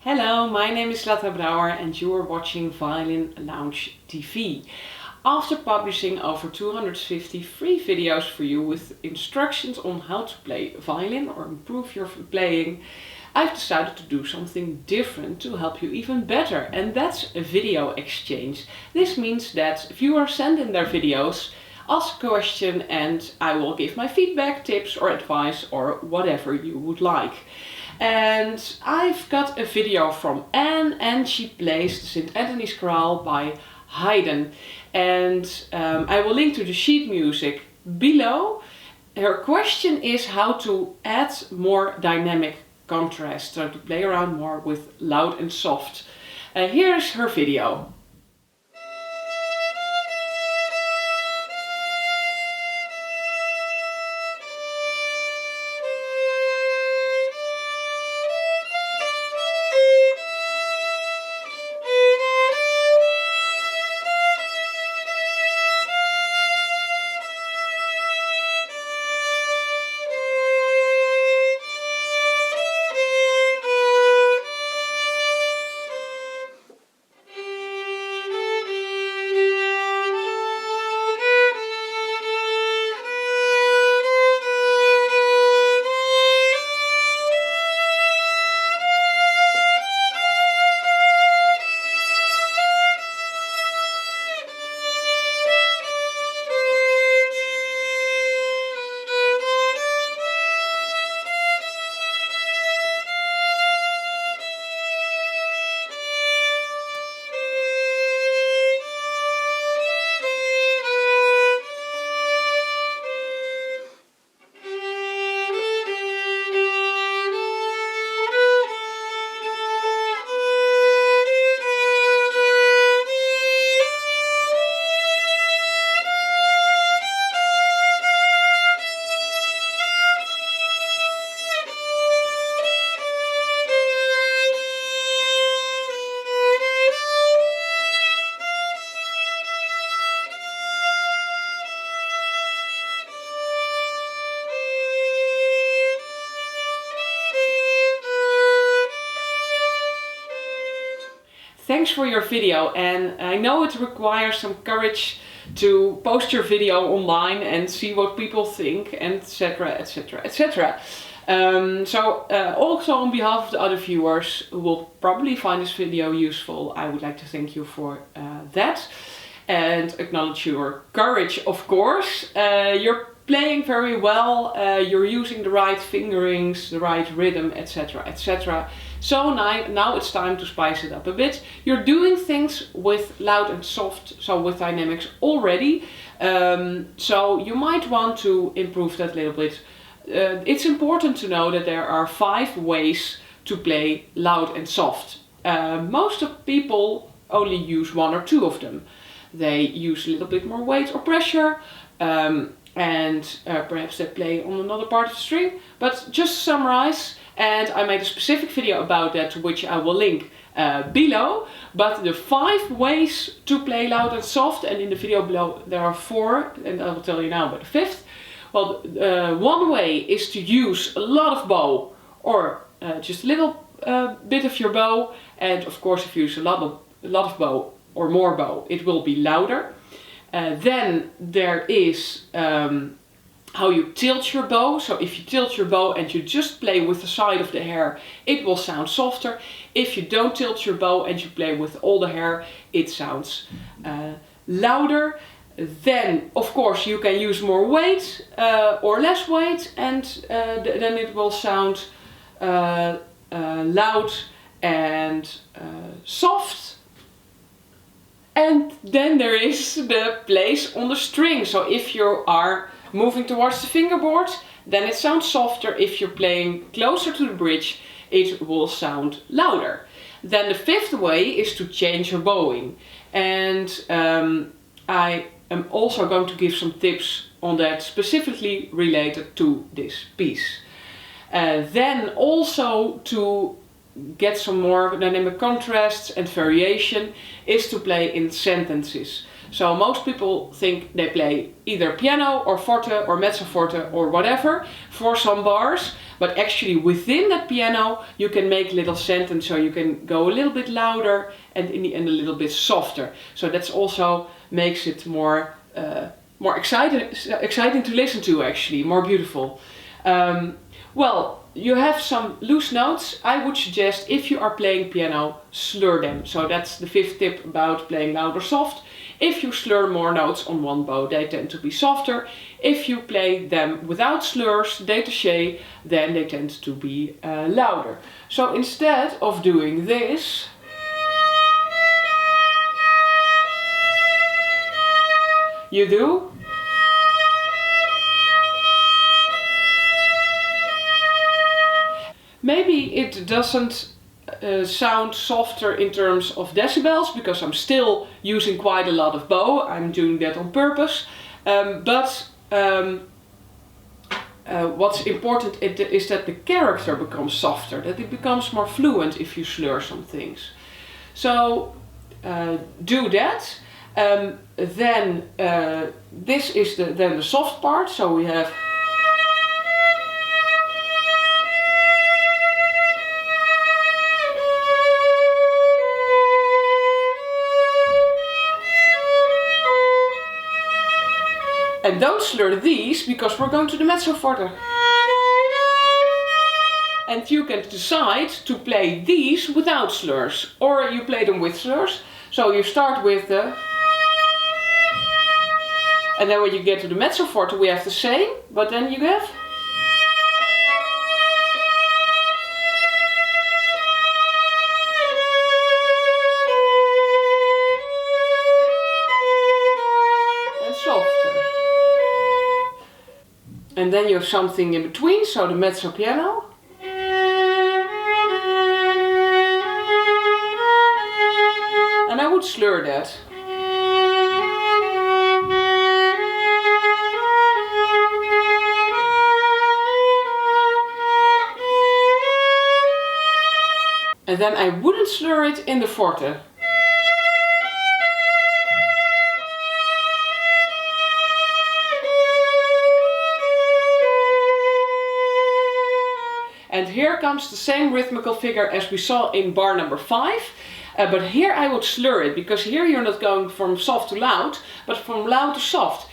Hello, my name is Lata Brouwer and you are watching Violin Lounge TV. After publishing over 250 free videos for you with instructions on how to play violin or improve your playing, I've decided to do something different to help you even better, and that's a video exchange. This means that viewers send in their videos, ask a question, and I will give my feedback, tips or advice or whatever you would like. And I've got a video from Anne, and she plays the St. Anthony's Chorale by Haydn. And I will link to the sheet music below. Her question is how to add more dynamic contrast, so to play around more with loud and soft. Here's her video. Thanks for your video, and I know it requires some courage to post your video online and see what people think, etc, etc, etc. Also on behalf of the other viewers who will probably find this video useful, I would like to thank you for that and acknowledge your courage, of course. You're playing very well, you're using the right fingerings, the right rhythm, etc, etc. So now it's time to spice it up a bit. You're doing things with loud and soft, so with dynamics already. So you might want to improve that a little bit. It's important to know that there are 5 ways to play loud and soft. Most of people only use 1 or 2 of them. They use a little bit more weight or pressure, and perhaps they play on another part of the string. But just to summarize, and I made a specific video about that, which I will link below. But the 5 ways to play loud and soft, and in the video below there are 4, and I will tell you now about the 5th. Well, one way is to use a lot of bow, or just a little bit of your bow. And of course, if you use a lot of bow or more bow, it will be louder. Then there is how you tilt your bow. So if you tilt your bow and you just play with the side of the hair, it will sound softer. If you don't tilt your bow and you play with all the hair, it sounds louder. Then of course you can use more weight or less weight, and then it will sound loud and soft. And then there is the place on the string. So if you are moving towards the fingerboard, then it sounds softer. If you're playing closer to the bridge, it will sound louder. Then the 5th way is to change your bowing. And I am also going to give some tips on that specifically related to this piece. Then also to get some more dynamic contrasts and variation is to play in sentences. So most people think they play either piano or forte or mezzo forte or whatever for some bars, but actually within that piano you can make little sentences, so you can go a little bit louder and in the end a little bit softer. So that's also makes it more exciting to listen to, actually, more beautiful. Well, you have some loose notes. I would suggest, if you are playing piano, slur them. So that's the 5th tip about playing loud or soft. If you slur more notes on one bow, they tend to be softer. If you play them without slurs, détaché, then they tend to be louder. So instead of doing this, you do maybe it doesn't sound softer in terms of decibels, because I'm still using quite a lot of bow. I'm doing that on purpose. What's important is that the character becomes softer, that it becomes more fluent if you slur some things. So do that. Then this is the soft part. So we have and don't slur these, because we're going to the mezzo forte. And you can decide to play these without slurs, or you play them with slurs. So you start with the, and then when you get to the mezzo forte we have the same, but then you have, and softer. And then you have something in between, so the mezzo piano. And I would slur that. And then I wouldn't slur it in the forte. And here comes the same rhythmical figure as we saw in bar number 5. But here I would slur it, because here you're not going from soft to loud, but from loud to soft.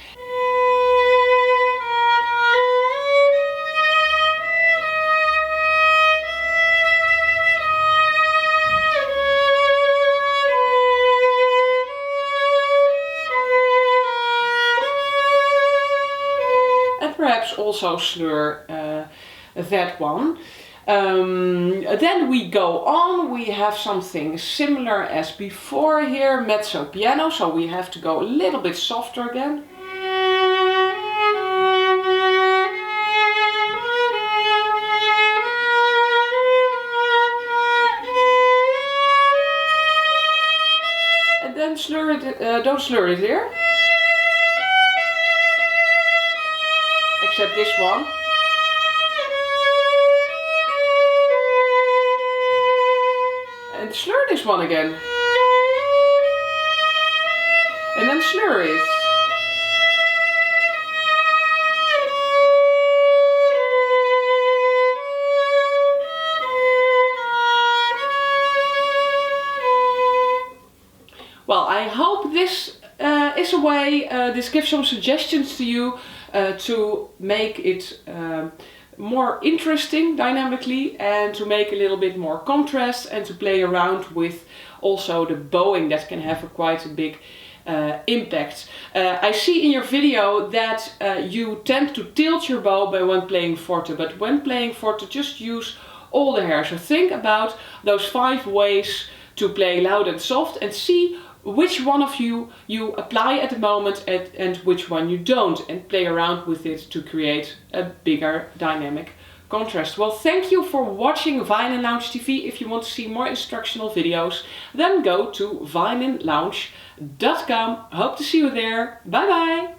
And perhaps also slur that one. Then we go on, we have something similar as before here, mezzo piano, so we have to go a little bit softer again. And then slur it, don't slur it here, except this one. And slur this one again. And then slur it. Well, I hope this is a way, this gives some suggestions to you to make it more interesting dynamically, and to make a little bit more contrast, and to play around with also the bowing that can have quite a big impact. I see in your video that you tend to tilt your bow when playing forte, but when playing forte just use all the hair. So think about those 5 ways to play loud and soft, and see which one of you apply at the moment and which one you don't, and play around with it to create a bigger dynamic contrast. Well, thank you for watching Violin Lounge TV. If you want to see more instructional videos, then go to violinlounge.com. Hope to see you there. Bye bye!